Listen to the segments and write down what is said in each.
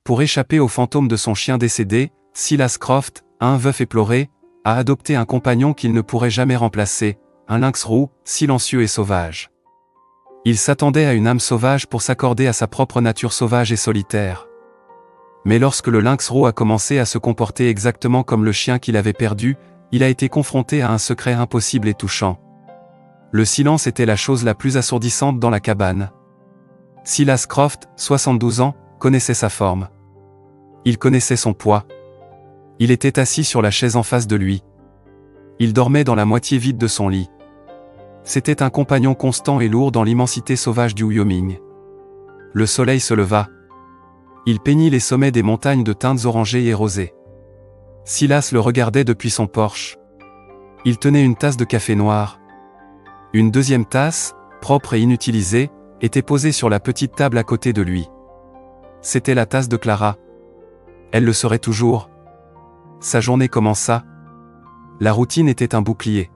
Pour échapper au fantôme de son chien décédé, Silas Croft, un veuf éploré, a adopté un compagnon qu'il ne pourrait jamais remplacer, un lynx roux, silencieux et sauvage. Il s'attendait à une âme sauvage pour s'accorder à sa propre nature sauvage et solitaire. Mais lorsque le lynx roux a commencé à se comporter exactement comme le chien qu'il avait perdu, il a été confronté à un secret impossible et touchant. Le silence était la chose la plus assourdissante dans la cabane. Silas Croft, 72 ans, connaissait sa forme. Il connaissait son poids. Il était assis sur la chaise en face de lui. Il dormait dans la moitié vide de son lit. C'était un compagnon constant et lourd dans l'immensité sauvage du Wyoming. Le soleil se leva. Il peignit les sommets des montagnes de teintes orangées et rosées. Silas le regardait depuis son porche. Il tenait une tasse de café noir. Une deuxième tasse, propre et inutilisée, était posée sur la petite table à côté de lui. C'était la tasse de Clara. Elle le serait toujours. Sa journée commença. La routine était un bouclier.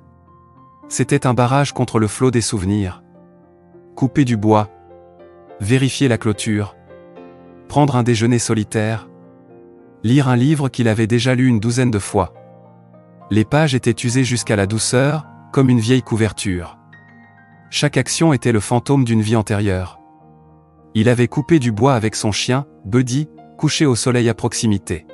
C'était un barrage contre le flot des souvenirs. Couper du bois. Vérifier la clôture. Prendre un déjeuner solitaire. Lire un livre qu'il avait déjà lu une douzaine de fois. Les pages étaient usées jusqu'à la douceur, comme une vieille couverture. Chaque action était le fantôme d'une vie antérieure. Il avait coupé du bois avec son chien, Buddy, couché au soleil à proximité.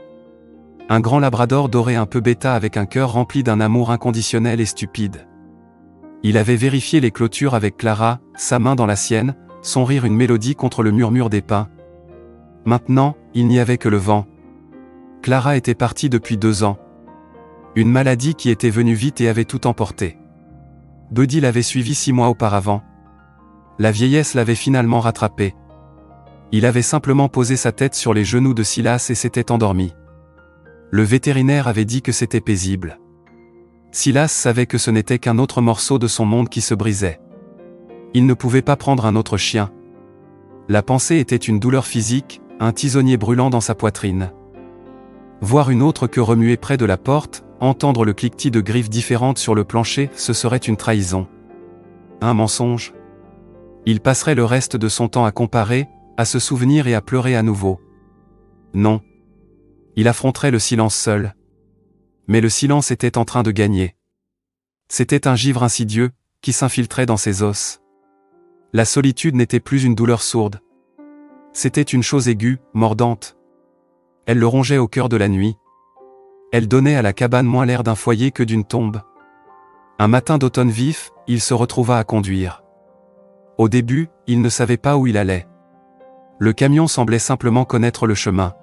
Un grand labrador doré un peu bêta avec un cœur rempli d'un amour inconditionnel et stupide. Il avait vérifié les clôtures avec Clara, sa main dans la sienne, son rire une mélodie contre le murmure des pins. Maintenant, il n'y avait que le vent. Clara était partie depuis 2 ans. Une maladie qui était venue vite et avait tout emporté. Buddy l'avait suivi 6 mois auparavant. La vieillesse l'avait finalement rattrapé. Il avait simplement posé sa tête sur les genoux de Silas et s'était endormi. Le vétérinaire avait dit que c'était paisible. Silas savait que ce n'était qu'un autre morceau de son monde qui se brisait. Il ne pouvait pas prendre un autre chien. La pensée était une douleur physique, un tisonnier brûlant dans sa poitrine. Voir une autre queue remuer près de la porte, entendre le cliquetis de griffes différentes sur le plancher, ce serait une trahison. Un mensonge. Il passerait le reste de son temps à comparer, à se souvenir et à pleurer à nouveau. Non. Il affronterait le silence seul. Mais le silence était en train de gagner. C'était un givre insidieux, qui s'infiltrait dans ses os. La solitude n'était plus une douleur sourde. C'était une chose aiguë, mordante. Elle le rongeait au cœur de la nuit. Elle donnait à la cabane moins l'air d'un foyer que d'une tombe. Un matin d'automne vif, il se retrouva à conduire. Au début, il ne savait pas où il allait. Le camion semblait simplement connaître le chemin.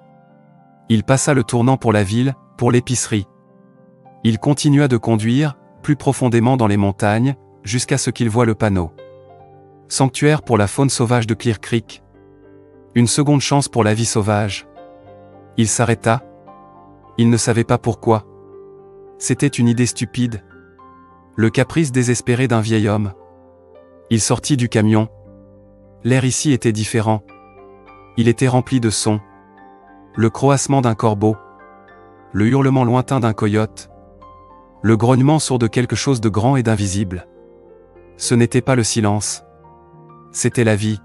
Il passa le tournant pour la ville, pour l'épicerie. Il continua de conduire, plus profondément dans les montagnes, jusqu'à ce qu'il voie le panneau. Sanctuaire pour la faune sauvage de Clear Creek. Une seconde chance pour la vie sauvage. Il s'arrêta. Il ne savait pas pourquoi. C'était une idée stupide. Le caprice désespéré d'un vieil homme. Il sortit du camion. L'air ici était différent. Il était rempli de sons. Le croassement d'un corbeau. Le hurlement lointain d'un coyote. Le grognement sourd de quelque chose de grand et d'invisible. Ce n'était pas le silence. C'était la vie.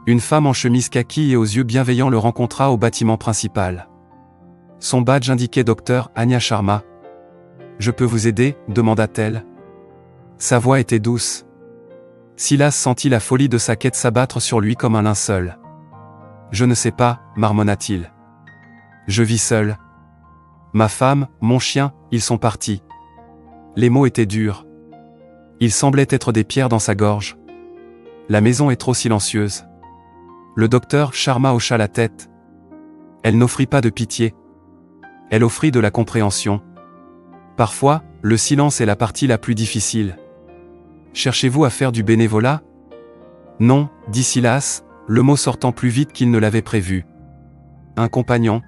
Une femme en chemise kaki et aux yeux bienveillants le rencontra au bâtiment principal. Son badge indiquait Dr. Anya Sharma. « Je peux vous aider ?» demanda-t-elle. Sa voix était douce. Silas sentit la folie de sa quête s'abattre sur lui comme un linceul. « Je ne sais pas » marmonna-t-il. « Je vis seul. Ma femme, mon chien, ils sont partis. » Les mots étaient durs. Il semblait être des pierres dans sa gorge. La maison est trop silencieuse. Le docteur Sharma hocha la tête. Elle n'offrit pas de pitié. Elle offrit de la compréhension. Parfois, le silence est la partie la plus difficile. Cherchez-vous à faire du bénévolat ? Non, dit Silas, le mot sortant plus vite qu'il ne l'avait prévu. Un compagnon ?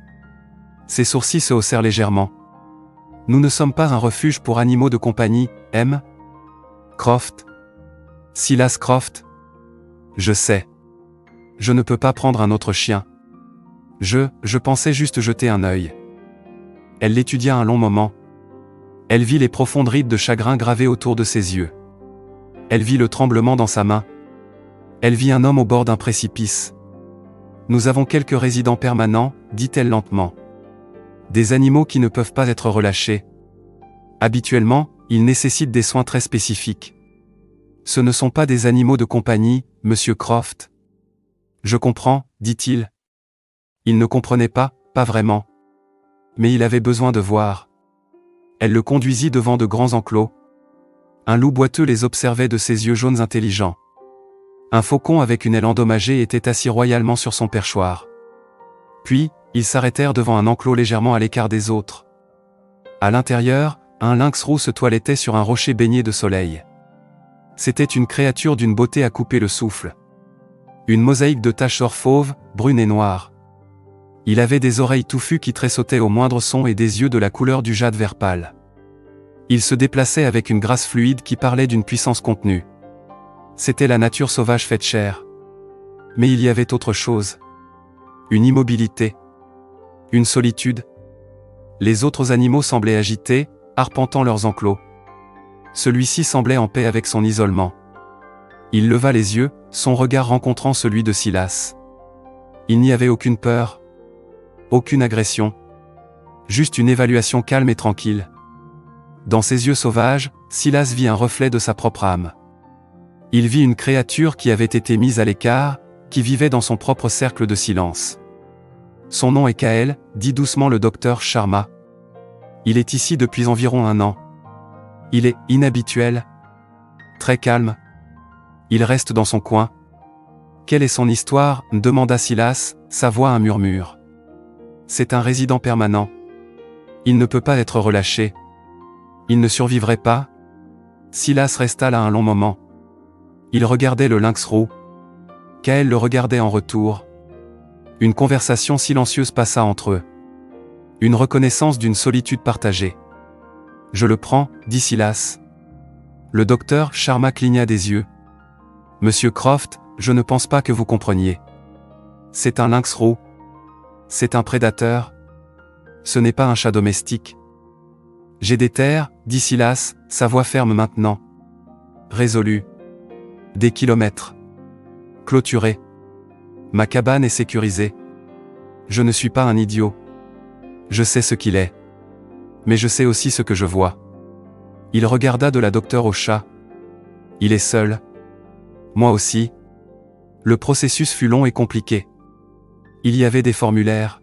Ses sourcils se haussèrent légèrement. Nous ne sommes pas un refuge pour animaux de compagnie, M. Croft. Silas Croft. Je sais. Je ne peux pas prendre un autre chien. Je pensais juste jeter un œil. Elle l'étudia un long moment. Elle vit les profondes rides de chagrin gravées autour de ses yeux. Elle vit le tremblement dans sa main. Elle vit un homme au bord d'un précipice. Nous avons quelques résidents permanents, dit-elle lentement. Des animaux qui ne peuvent pas être relâchés. Habituellement, ils nécessitent des soins très spécifiques. Ce ne sont pas des animaux de compagnie, monsieur Croft. Je comprends, dit-il. Il ne comprenait pas vraiment. Mais il avait besoin de voir. Elle le conduisit devant de grands enclos. Un loup boiteux les observait de ses yeux jaunes intelligents. Un faucon avec une aile endommagée était assis royalement sur son perchoir. Puis, ils s'arrêtèrent devant un enclos légèrement à l'écart des autres. À l'intérieur, un lynx roux se toilettait sur un rocher baigné de soleil. C'était une créature d'une beauté à couper le souffle. Une mosaïque de taches or fauve, brunes et noires. Il avait des oreilles touffues qui tressautaient au moindre son et des yeux de la couleur du jade vert pâle. Il se déplaçait avec une grâce fluide qui parlait d'une puissance contenue. C'était la nature sauvage faite chair. Mais il y avait autre chose. Une immobilité. Une solitude. Les autres animaux semblaient agités, arpentant leurs enclos. Celui-ci semblait en paix avec son isolement. Il leva les yeux, son regard rencontrant celui de Silas. Il n'y avait aucune peur. Aucune agression. Juste une évaluation calme et tranquille. Dans ses yeux sauvages, Silas vit un reflet de sa propre âme. Il vit une créature qui avait été mise à l'écart, qui vivait dans son propre cercle de silence. Son nom est Kael, dit doucement le docteur Sharma. Il est ici depuis environ 1 an. Il est inhabituel. Très calme. Il reste dans son coin. Quelle est son histoire, demanda Silas, sa voix un murmure. C'est un résident permanent. Il ne peut pas être relâché. Il ne survivrait pas. Silas resta là un long moment. Il regardait le lynx roux. Kael le regardait en retour. Une conversation silencieuse passa entre eux. Une reconnaissance d'une solitude partagée. Je le prends, dit Silas. Le docteur Sharma cligna des yeux. Monsieur Croft, je ne pense pas que vous compreniez. C'est un lynx roux. C'est un prédateur. Ce n'est pas un chat domestique. J'ai des terres, dit Silas, sa voix ferme maintenant. Résolu. Des kilomètres. Clôturé. Ma cabane est sécurisée. Je ne suis pas un idiot. Je sais ce qu'il est. Mais je sais aussi ce que je vois. Il regarda de la docteure au chat. Il est seul. Moi aussi. Le processus fut long et compliqué. Il y avait des formulaires.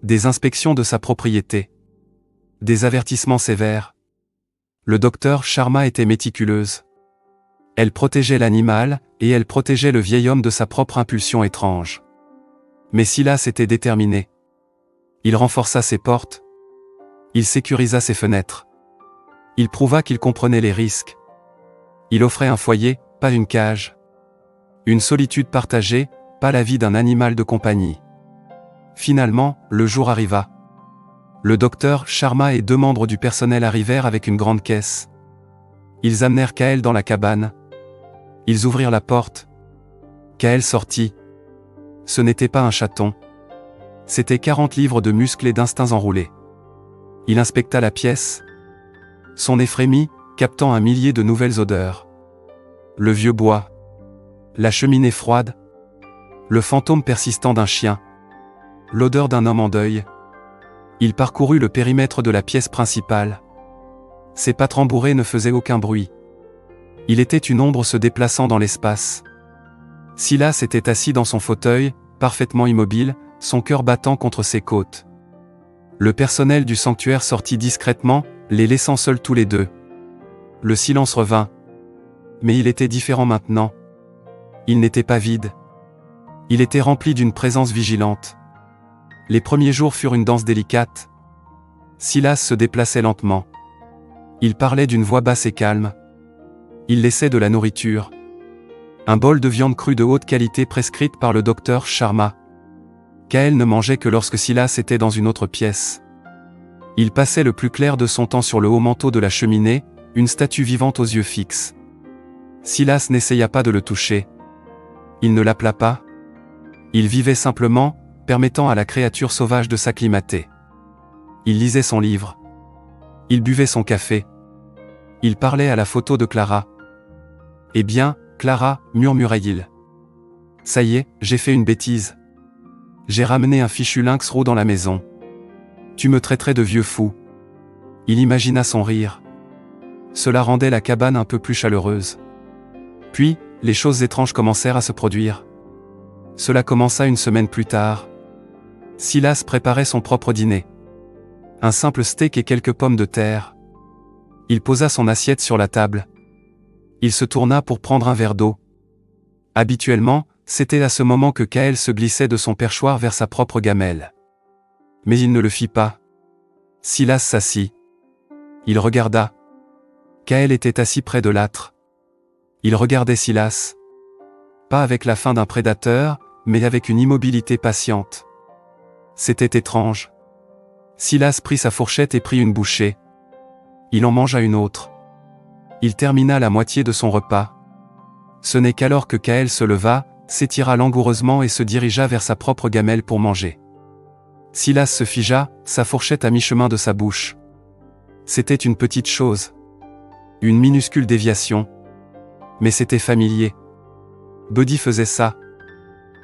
Des inspections de sa propriété. Des avertissements sévères. Le docteur Sharma était méticuleuse. Elle protégeait l'animal, et elle protégeait le vieil homme de sa propre impulsion étrange. Mais Silas était déterminé. Il renforça ses portes. Il sécurisa ses fenêtres. Il prouva qu'il comprenait les risques. Il offrait un foyer, pas une cage. Une solitude partagée, pas la vie d'un animal de compagnie. Finalement, le jour arriva. Le docteur Sharma et 2 membres du personnel arrivèrent avec une grande caisse. Ils amenèrent Kael dans la cabane. Ils ouvrirent la porte. Kael sortit. Ce n'était pas un chaton. C'était 40 livres de muscles et d'instincts enroulés. Il inspecta la pièce. Son nez frémit, captant 1 millier de nouvelles odeurs. Le vieux bois. La cheminée froide. Le fantôme persistant d'un chien. L'odeur d'un homme en deuil. Il parcourut le périmètre de la pièce principale. Ses pattes rembourrées ne faisaient aucun bruit. Il était une ombre se déplaçant dans l'espace. Silas était assis dans son fauteuil, parfaitement immobile, son cœur battant contre ses côtes. Le personnel du sanctuaire sortit discrètement, les laissant seuls tous les deux. Le silence revint. Mais il était différent maintenant. Il n'était pas vide. Il était rempli d'une présence vigilante. Les premiers jours furent une danse délicate. Silas se déplaçait lentement. Il parlait d'une voix basse et calme. Il laissait de la nourriture. Un bol de viande crue de haute qualité prescrite par le docteur Sharma. Kael ne mangeait que lorsque Silas était dans une autre pièce. Il passait le plus clair de son temps sur le haut manteau de la cheminée, une statue vivante aux yeux fixes. Silas n'essaya pas de le toucher. Il ne l'appela pas. Il vivait simplement, permettant à la créature sauvage de s'acclimater. Il lisait son livre. Il buvait son café. Il parlait à la photo de Clara. « Eh bien, Clara, murmurait-il. Ça y est, j'ai fait une bêtise. J'ai ramené un fichu lynx roux dans la maison. Tu me traiterais de vieux fou. Il imagina son rire. Cela rendait la cabane un peu plus chaleureuse. Puis, les choses étranges commencèrent à se produire. Cela commença une semaine plus tard. Silas préparait son propre dîner. Un simple steak et quelques pommes de terre. Il posa son assiette sur la table. Il se tourna pour prendre un verre d'eau. Habituellement, c'était à ce moment que Kaël se glissait de son perchoir vers sa propre gamelle. Mais il ne le fit pas. Silas s'assit. Il regarda. Kaël était assis près de l'âtre. Il regardait Silas. Pas avec la faim d'un prédateur, mais avec une immobilité patiente. C'était étrange. Silas prit sa fourchette et prit une bouchée. Il en mangea une autre. Il termina la moitié de son repas. Ce n'est qu'alors que Kaël se leva, s'étira langoureusement et se dirigea vers sa propre gamelle pour manger. Silas se figea, sa fourchette à mi-chemin de sa bouche. C'était une petite chose. Une minuscule déviation. Mais c'était familier. Buddy faisait ça.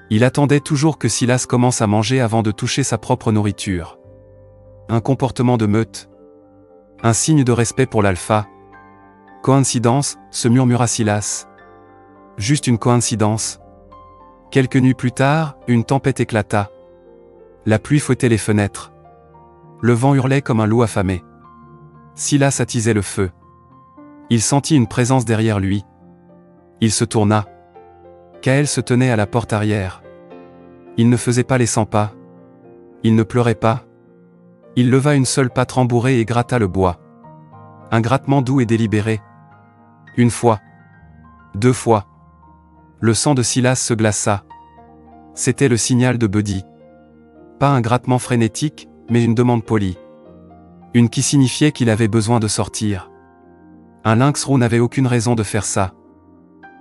Il attendait toujours que Silas commence à manger avant de toucher sa propre nourriture. Un comportement de meute. Un signe de respect pour l'alpha. Coïncidence, se murmura Silas. Juste une coïncidence. Quelques nuits plus tard, une tempête éclata. La pluie fouettait les fenêtres. Le vent hurlait comme un loup affamé. Silas attisait le feu. Il sentit une présence derrière lui. Il se tourna. Kaël se tenait à la porte arrière. Il ne faisait pas les 100 pas. Il ne pleurait pas. Il leva une seule patte rembourrée et gratta le bois. Un grattement doux et délibéré. Une fois. 2 fois. Le sang de Silas se glaça. C'était le signal de Buddy. Pas un grattement frénétique, mais une demande polie. Une qui signifiait qu'il avait besoin de sortir. Un lynx roux n'avait aucune raison de faire ça.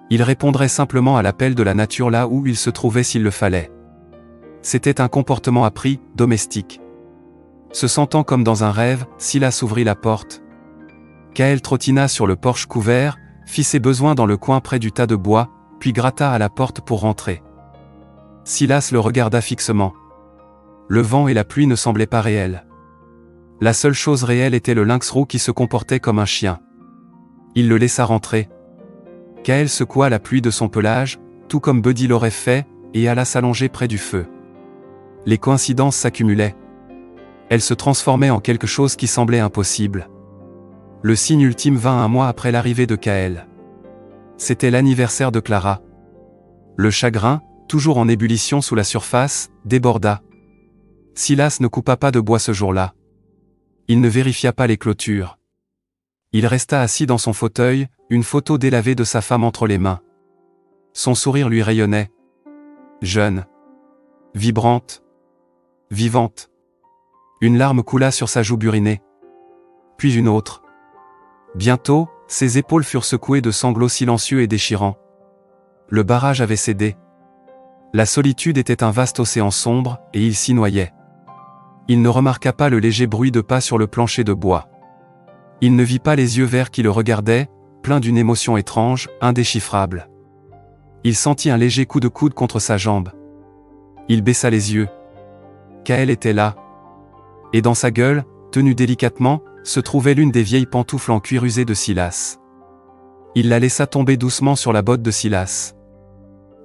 Il répondrait simplement à l'appel de la nature là où il se trouvait s'il le fallait. C'était un comportement appris, domestique. Se sentant comme dans un rêve, Silas ouvrit la porte. Kaël trottina sur le porche couvert, fit ses besoins dans le coin près du tas de bois, puis gratta à la porte pour rentrer. Silas le regarda fixement. Le vent et la pluie ne semblaient pas réels. La seule chose réelle était le lynx roux qui se comportait comme un chien. Il le laissa rentrer. Kaël secoua la pluie de son pelage, tout comme Buddy l'aurait fait, et alla s'allonger près du feu. Les coïncidences s'accumulaient. Elles se transformaient en quelque chose qui semblait impossible. Le signe ultime vint un mois après l'arrivée de Kaël. C'était l'anniversaire de Clara. Le chagrin, toujours en ébullition sous la surface, déborda. Silas ne coupa pas de bois ce jour-là. Il ne vérifia pas les clôtures. Il resta assis dans son fauteuil, une photo délavée de sa femme entre les mains. Son sourire lui rayonnait. Jeune. Vibrante. Vivante. Une larme coula sur sa joue burinée. Puis une autre. Bientôt, ses épaules furent secouées de sanglots silencieux et déchirants. Le barrage avait cédé. La solitude était un vaste océan sombre, et il s'y noyait. Il ne remarqua pas le léger bruit de pas sur le plancher de bois. Il ne vit pas les yeux verts qui le regardaient, pleins d'une émotion étrange, indéchiffrable. Il sentit un léger coup de coude contre sa jambe. Il baissa les yeux. Kaël était là. Et dans sa gueule, tenue délicatement, se trouvait l'une des vieilles pantoufles en cuir usé de Silas. Il la laissa tomber doucement sur la botte de Silas.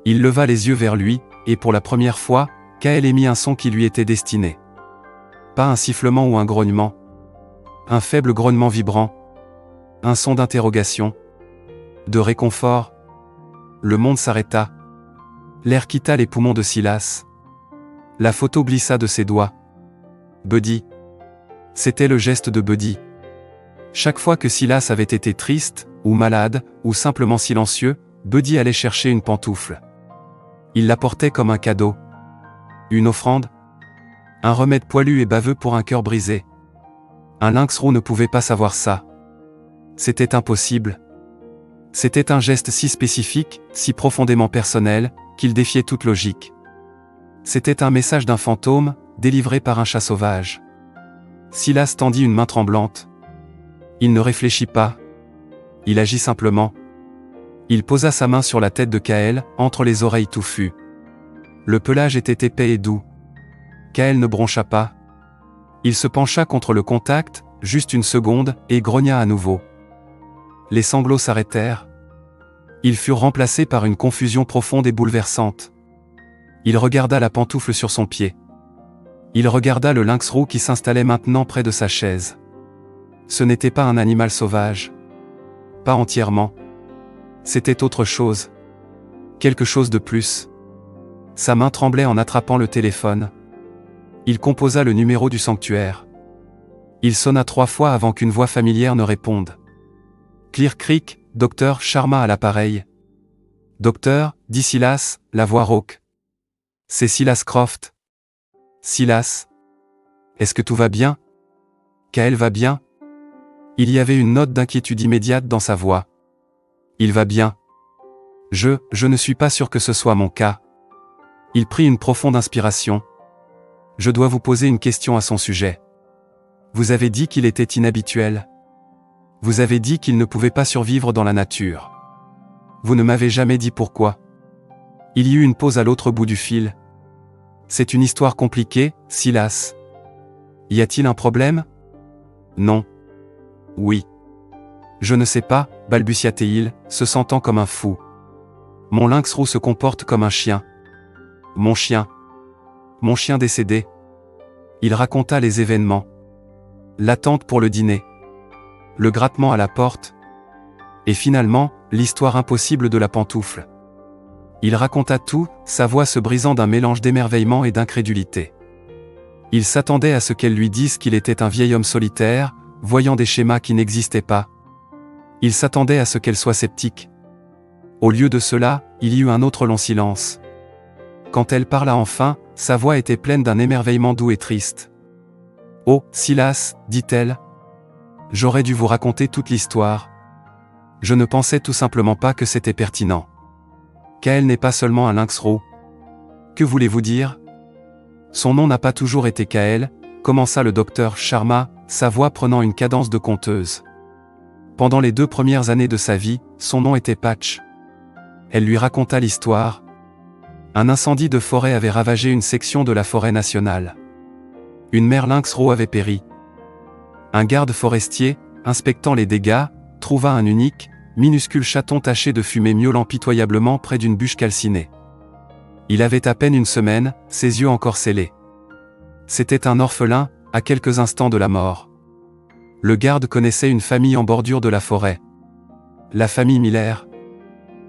Il leva les yeux vers lui, et pour la première fois, Kaël émit un son qui lui était destiné. Pas un sifflement ou un grognement. Un faible grognement vibrant. Un son d'interrogation. De réconfort. Le monde s'arrêta. L'air quitta les poumons de Silas. La photo glissa de ses doigts. Buddy. C'était le geste de Buddy. Chaque fois que Silas avait été triste, ou malade, ou simplement silencieux, Buddy allait chercher une pantoufle. Il l'apportait comme un cadeau. Une offrande. Un remède poilu et baveux pour un cœur brisé. Un lynx roux ne pouvait pas savoir ça. C'était impossible. C'était un geste si spécifique, si profondément personnel, qu'il défiait toute logique. C'était un message d'un fantôme, délivré par un chat sauvage. Silas tendit une main tremblante. Il ne réfléchit pas. Il agit simplement. Il posa sa main sur la tête de Kaël, entre les oreilles touffues. Le pelage était épais et doux. Kael ne broncha pas. Il se pencha contre le contact, juste une seconde, et grogna à nouveau. Les sanglots s'arrêtèrent. Ils furent remplacés par une confusion profonde et bouleversante. Il regarda la pantoufle sur son pied. Il regarda le lynx roux qui s'installait maintenant près de sa chaise. Ce n'était pas un animal sauvage. Pas entièrement. C'était autre chose. Quelque chose de plus. Sa main tremblait en attrapant le téléphone. Il composa le numéro du sanctuaire. Il sonna 3 fois avant qu'une voix familière ne réponde. Clear Creek, Dr Sharma à l'appareil. Docteur, dit Silas, la voix rauque. C'est Silas Croft. Silas. Est-ce que tout va bien? Kael va bien? Il y avait une note d'inquiétude immédiate dans sa voix. Il va bien. Je ne suis pas sûr que ce soit mon cas. Il prit une profonde inspiration. Je dois vous poser une question à son sujet. Vous avez dit qu'il était inhabituel. Vous avez dit qu'il ne pouvait pas survivre dans la nature. Vous ne m'avez jamais dit pourquoi. Il y eut une pause à l'autre bout du fil. C'est une histoire compliquée, Silas. Y a-t-il un problème? Non. Oui. Je ne sais pas, balbutia-t-il, se sentant comme un fou. Mon lynx roux se comporte comme un chien. Mon chien. Mon chien décédé. Il raconta les événements. L'attente pour le dîner. Le grattement à la porte. Et finalement, l'histoire impossible de la pantoufle. Il raconta tout, sa voix se brisant d'un mélange d'émerveillement et d'incrédulité. Il s'attendait à ce qu'elle lui dise qu'il était un vieil homme solitaire, voyant des schémas qui n'existaient pas. Il s'attendait à ce qu'elle soit sceptique. Au lieu de cela, il y eut un autre long silence. Quand elle parla enfin, sa voix était pleine d'un émerveillement doux et triste. « Oh, Silas, dit-elle. J'aurais dû vous raconter toute l'histoire. Je ne pensais tout simplement pas que c'était pertinent. Kael n'est pas seulement un lynx roux. Que voulez-vous dire? Son nom n'a pas toujours été Kael, commença le docteur Sharma, sa voix prenant une cadence de conteuse. Pendant les 2 premières années de sa vie, son nom était Patch. Elle lui raconta l'histoire. Un incendie de forêt avait ravagé une section de la forêt nationale. Une mère lynx roux avait péri. Un garde forestier, inspectant les dégâts, trouva un unique, minuscule chaton taché de fumée miaulant pitoyablement près d'une bûche calcinée. Il avait à peine 1 semaine, ses yeux encore scellés. C'était un orphelin, à quelques instants de la mort. Le garde connaissait une famille en bordure de la forêt. La famille Miller.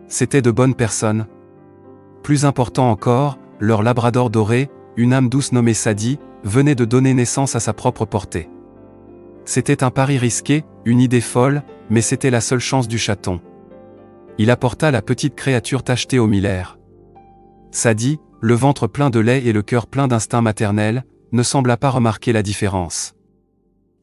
C'étaient de bonnes personnes. Plus important encore, leur labrador doré, une âme douce nommée Sadie, venait de donner naissance à sa propre portée. C'était un pari risqué, une idée folle, mais c'était la seule chance du chaton. Il apporta la petite créature tachetée au Miller. Sadie, le ventre plein de lait et le cœur plein d'instinct maternel, ne sembla pas remarquer la différence.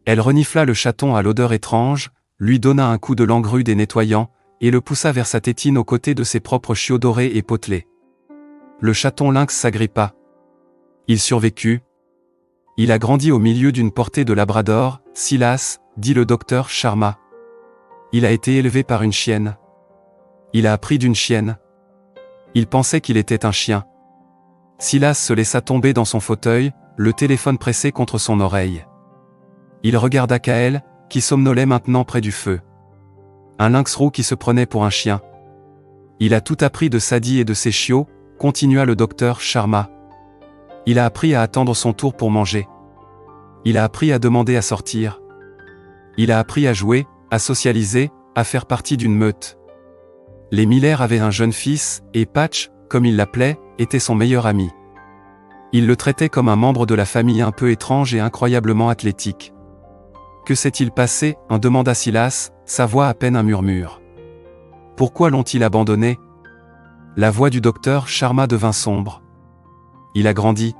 Elle renifla le chaton à l'odeur étrange, lui donna un coup de langue rude et nettoyant, et le poussa vers sa tétine aux côtés de ses propres chiots dorés et potelés. Le chaton lynx s'agrippa. Il survécut. Il a grandi au milieu d'une portée de labrador, Silas, dit le docteur Sharma. Il a été élevé par une chienne. Il a appris d'une chienne. Il pensait qu'il était un chien. Silas se laissa tomber dans son fauteuil, le téléphone pressé contre son oreille. Il regarda Kael, qui somnolait maintenant près du feu. Un lynx roux qui se prenait pour un chien. Il a tout appris de Sadie et de ses chiots, continua le docteur Sharma. Il a appris à attendre son tour pour manger. Il a appris à demander à sortir. Il a appris à jouer, à socialiser, à faire partie d'une meute. Les Miller avaient un jeune fils, et Patch, comme il l'appelait, était son meilleur ami. Il le traitait comme un membre de la famille un peu étrange et incroyablement athlétique. Que s'est-il passé? Demanda Silas, sa voix à peine un murmure. Pourquoi l'ont-ils abandonné? La voix du docteur Sharma devint sombre. Il a grandi.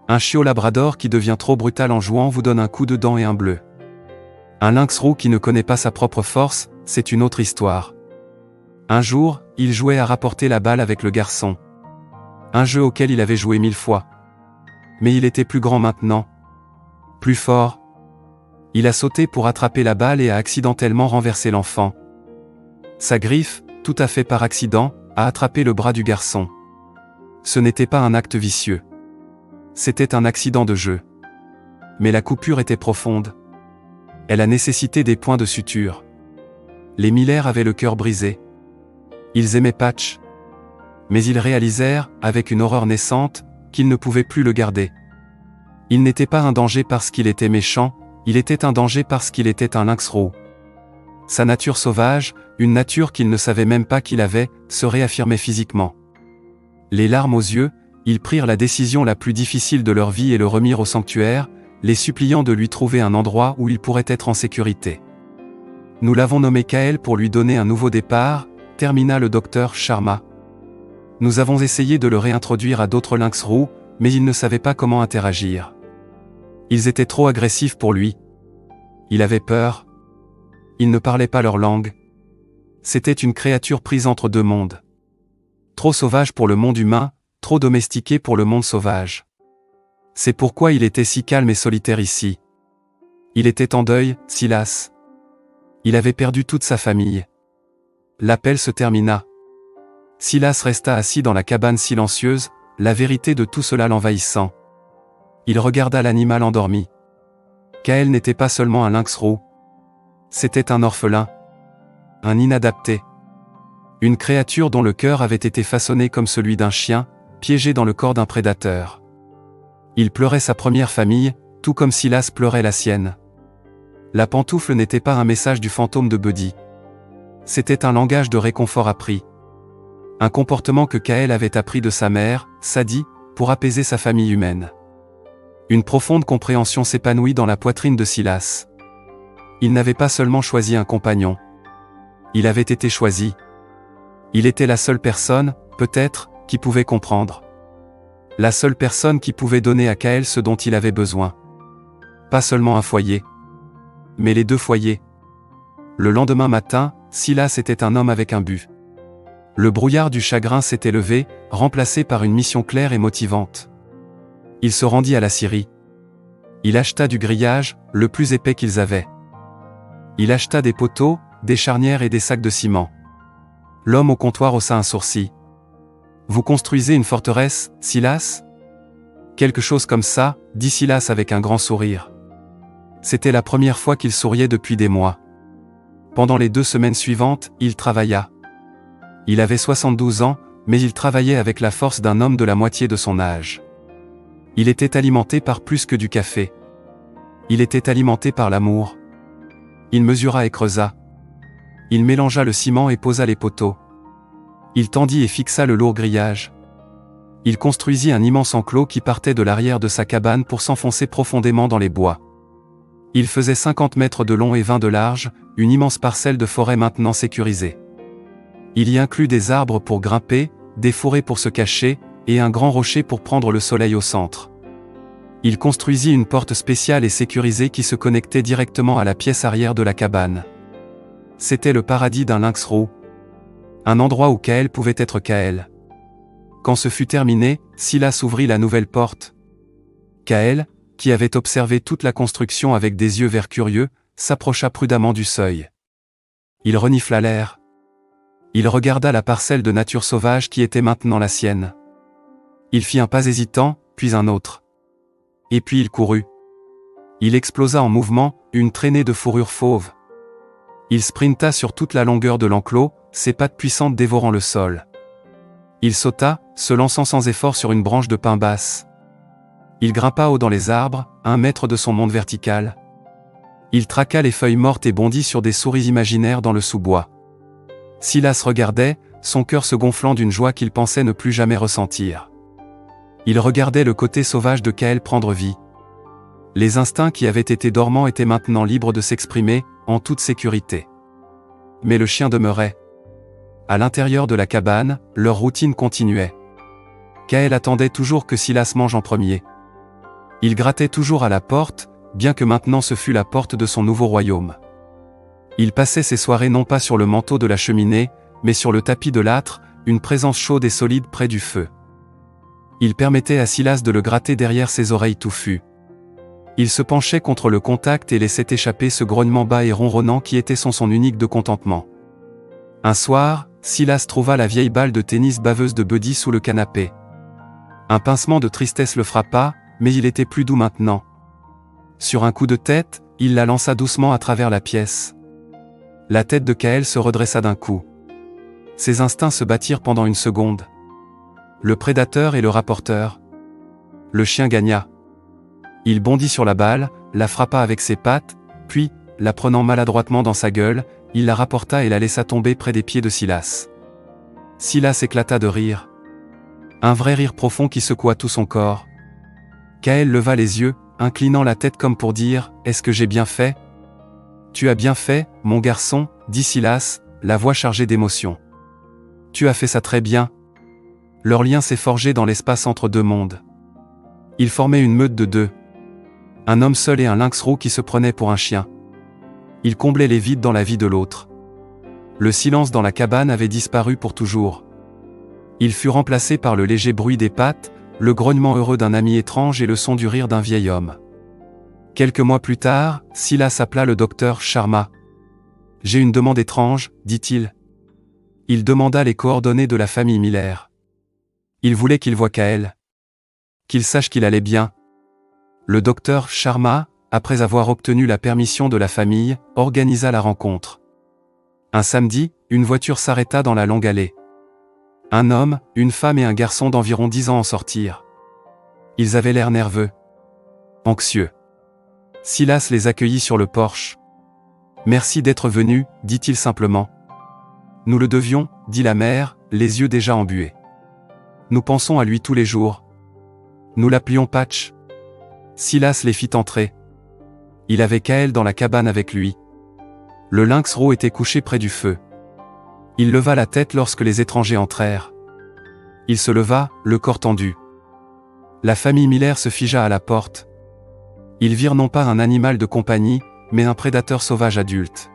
Un chiot labrador qui devient trop brutal en jouant vous donne un coup de dent et un bleu. Un lynx roux qui ne connaît pas sa propre force, c'est une autre histoire. Un jour, il jouait à rapporter la balle avec le garçon. Un jeu auquel il avait joué 1000 fois. Mais il était plus grand maintenant. Plus fort. Il a sauté pour attraper la balle et a accidentellement renversé l'enfant. Sa griffe, tout à fait par accident, a attrapé le bras du garçon. Ce n'était pas un acte vicieux. C'était un accident de jeu. Mais la coupure était profonde. Elle a nécessité des points de suture. Les Miller avaient le cœur brisé. Ils aimaient Patch. Mais ils réalisèrent, avec une horreur naissante, qu'ils ne pouvaient plus le garder. Il n'était pas un danger parce qu'il était méchant, il était un danger parce qu'il était un lynx roux. Sa nature sauvage, une nature qu'il ne savait même pas qu'il avait, se réaffirmait physiquement. Les larmes aux yeux, ils prirent la décision la plus difficile de leur vie et le remirent au sanctuaire, les suppliant de lui trouver un endroit où il pourrait être en sécurité. Nous l'avons nommé Kael pour lui donner un nouveau départ, termina le docteur Sharma. Nous avons essayé de le réintroduire à d'autres lynx roux, mais il ne savait pas comment interagir. Ils étaient trop agressifs pour lui. Il avait peur. Il ne parlait pas leur langue. C'était une créature prise entre deux mondes. Trop sauvage pour le monde humain, trop domestiqué pour le monde sauvage. C'est pourquoi il était si calme et solitaire ici. Il était en deuil, Silas. Il avait perdu toute sa famille. L'appel se termina. Silas resta assis dans la cabane silencieuse, la vérité de tout cela l'envahissant. Il regarda l'animal endormi. Kael n'était pas seulement un lynx roux. C'était un orphelin. Un inadapté. Une créature dont le cœur avait été façonné comme celui d'un chien, piégé dans le corps d'un prédateur. Il pleurait sa première famille, tout comme Silas pleurait la sienne. La pantoufle n'était pas un message du fantôme de Buddy. C'était un langage de réconfort appris. Un comportement que Kael avait appris de sa mère, Sadie, pour apaiser sa famille humaine. Une profonde compréhension s'épanouit dans la poitrine de Silas. Il n'avait pas seulement choisi un compagnon. Il avait été choisi. Il était la seule personne, peut-être, qui pouvait comprendre. La seule personne qui pouvait donner à Kael ce dont il avait besoin. Pas seulement un foyer. Mais les deux foyers. Le lendemain matin, Silas était un homme avec un but. Le brouillard du chagrin s'était levé, remplacé par une mission claire et motivante. Il se rendit à la scierie. Il acheta du grillage, le plus épais qu'ils avaient. Il acheta des poteaux, des charnières et des sacs de ciment. L'homme au comptoir haussa un sourcil. « Vous construisez une forteresse, Silas ?» « Quelque chose comme ça, dit Silas avec un grand sourire. C'était la première fois qu'il souriait depuis des mois. Pendant les 2 semaines suivantes, il travailla. Il avait 72 ans, mais il travaillait avec la force d'un homme de la moitié de son âge. Il était alimenté par plus que du café. Il était alimenté par l'amour. Il mesura et creusa. Il mélangea le ciment et posa les poteaux. Il tendit et fixa le lourd grillage. Il construisit un immense enclos qui partait de l'arrière de sa cabane pour s'enfoncer profondément dans les bois. Il faisait 50 mètres de long et 20 de large, une immense parcelle de forêt maintenant sécurisée. Il y inclut des arbres pour grimper, des fourrés pour se cacher, et un grand rocher pour prendre le soleil au centre. Il construisit une porte spéciale et sécurisée qui se connectait directement à la pièce arrière de la cabane. C'était le paradis d'un lynx roux. Un endroit où Kael pouvait être Kael. Quand ce fut terminé, Silas ouvrit la nouvelle porte. Kael, qui avait observé toute la construction avec des yeux verts curieux, s'approcha prudemment du seuil. Il renifla l'air. Il regarda la parcelle de nature sauvage qui était maintenant la sienne. Il fit un pas hésitant, puis un autre. Et puis il courut. Il explosa en mouvement, une traînée de fourrure fauve. Il sprinta sur toute la longueur de l'enclos, ses pattes puissantes dévorant le sol. Il sauta, se lançant sans effort sur une branche de pin basse. Il grimpa haut dans les arbres, 1 mètre de son monde vertical. Il traqua les feuilles mortes et bondit sur des souris imaginaires dans le sous-bois. Silas regardait, son cœur se gonflant d'une joie qu'il pensait ne plus jamais ressentir. Il regardait le côté sauvage de Kael prendre vie. Les instincts qui avaient été dormants étaient maintenant libres de s'exprimer, en toute sécurité. Mais le chien demeurait. À l'intérieur de la cabane, leur routine continuait. Kael attendait toujours que Silas mange en premier. Il grattait toujours à la porte, bien que maintenant ce fût la porte de son nouveau royaume. Il passait ses soirées non pas sur le manteau de la cheminée, mais sur le tapis de l'âtre, une présence chaude et solide près du feu. Il permettait à Silas de le gratter derrière ses oreilles touffues. Il se penchait contre le contact et laissait échapper ce grognement bas et ronronnant qui était son unique de contentement. Un soir, Silas trouva la vieille balle de tennis baveuse de Buddy sous le canapé. Un pincement de tristesse le frappa, mais il était plus doux maintenant. Sur un coup de tête, il la lança doucement à travers la pièce. La tête de Kael se redressa d'un coup. Ses instincts se battirent pendant une seconde. Le prédateur et le rapporteur. Le chien gagna. Il bondit sur la balle, la frappa avec ses pattes, puis, la prenant maladroitement dans sa gueule, il la rapporta et la laissa tomber près des pieds de Silas. Silas éclata de rire. Un vrai rire profond qui secoua tout son corps. Kael leva les yeux, inclinant la tête comme pour dire « Est-ce que j'ai bien fait ?»« Tu as bien fait, mon garçon, » dit Silas, la voix chargée d'émotion. « Tu as fait ça très bien. » Leur lien s'est forgé dans l'espace entre deux mondes. Ils formaient une meute de deux. Un homme seul et un lynx roux qui se prenaient pour un chien. Ils comblaient les vides dans la vie de l'autre. Le silence dans la cabane avait disparu pour toujours. Il fut remplacé par le léger bruit des pattes, le grognement heureux d'un ami étrange et le son du rire d'un vieil homme. Quelques mois plus tard, Silas appela le docteur Sharma. « J'ai une demande étrange, dit-il. » Il demanda les coordonnées de la famille Miller. Il voulait qu'il voie Kael. Qu'il sache qu'il allait bien. Le docteur Sharma, après avoir obtenu la permission de la famille, organisa la rencontre. Un samedi, une voiture s'arrêta dans la longue allée. Un homme, une femme et un garçon d'environ 10 ans en sortirent. Ils avaient l'air nerveux. Anxieux. Silas les accueillit sur le porche. « Merci d'être venu, dit-il simplement. »« Nous le devions, » dit la mère, les yeux déjà embués. « Nous pensons à lui tous les jours. Nous l'appelions Patch. » Silas les fit entrer. Il avait Kael dans la cabane avec lui. Le lynx roux était couché près du feu. Il leva la tête lorsque les étrangers entrèrent. Il se leva, le corps tendu. La famille Miller se figea à la porte. Ils virent non pas un animal de compagnie, mais un prédateur sauvage adulte.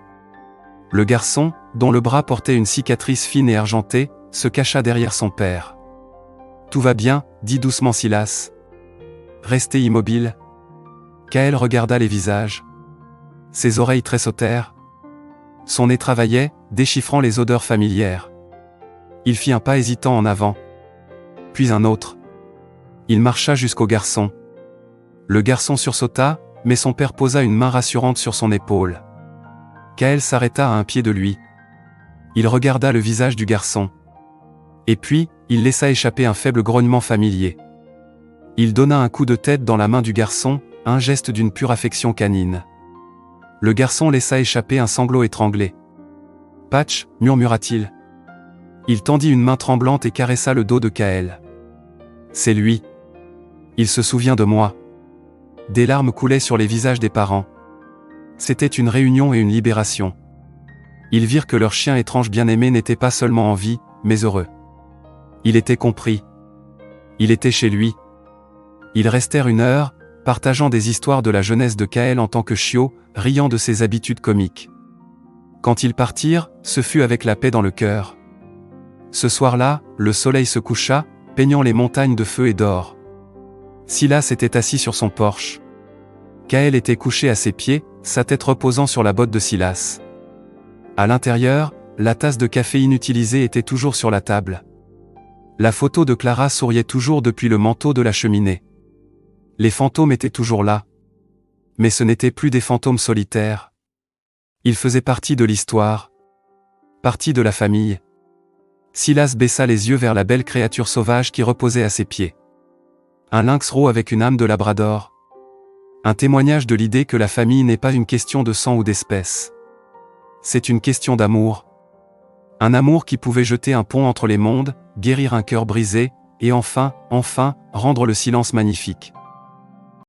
Le garçon, dont le bras portait une cicatrice fine et argentée, se cacha derrière son père. « Tout va bien, » dit doucement Silas. « Restez immobile. » Kael regarda les visages. Ses oreilles tressautèrent. Son nez travaillait, déchiffrant les odeurs familières. Il fit un pas hésitant en avant. Puis un autre. Il marcha jusqu'au garçon. Le garçon sursauta, mais son père posa une main rassurante sur son épaule. Kael s'arrêta à un pied de lui. Il regarda le visage du garçon. Et puis, il laissa échapper un faible grognement familier. Il donna un coup de tête dans la main du garçon, un geste d'une pure affection canine. Le garçon laissa échapper un sanglot étranglé. « Patch » murmura-t-il. Il tendit une main tremblante et caressa le dos de Kael. « C'est lui. Il se souvient de moi. » Des larmes coulaient sur les visages des parents. C'était une réunion et une libération. Ils virent que leur chien étrange bien-aimé n'était pas seulement en vie, mais heureux. Il était compris. Il était chez lui. Ils restèrent une heure, partageant des histoires de la jeunesse de Kael en tant que chiot, riant de ses habitudes comiques. Quand ils partirent, ce fut avec la paix dans le cœur. Ce soir-là, le soleil se coucha, peignant les montagnes de feu et d'or. Silas était assis sur son porche. Kael était couché à ses pieds, sa tête reposant sur la botte de Silas. À l'intérieur, la tasse de café inutilisée était toujours sur la table. La photo de Clara souriait toujours depuis le manteau de la cheminée. Les fantômes étaient toujours là. Mais ce n'étaient plus des fantômes solitaires. Ils faisaient partie de l'histoire. Partie de la famille. Silas baissa les yeux vers la belle créature sauvage qui reposait à ses pieds. Un lynx roux avec une âme de labrador. Un témoignage de l'idée que la famille n'est pas une question de sang ou d'espèce. C'est une question d'amour. Un amour qui pouvait jeter un pont entre les mondes, guérir un cœur brisé, et enfin, rendre le silence magnifique.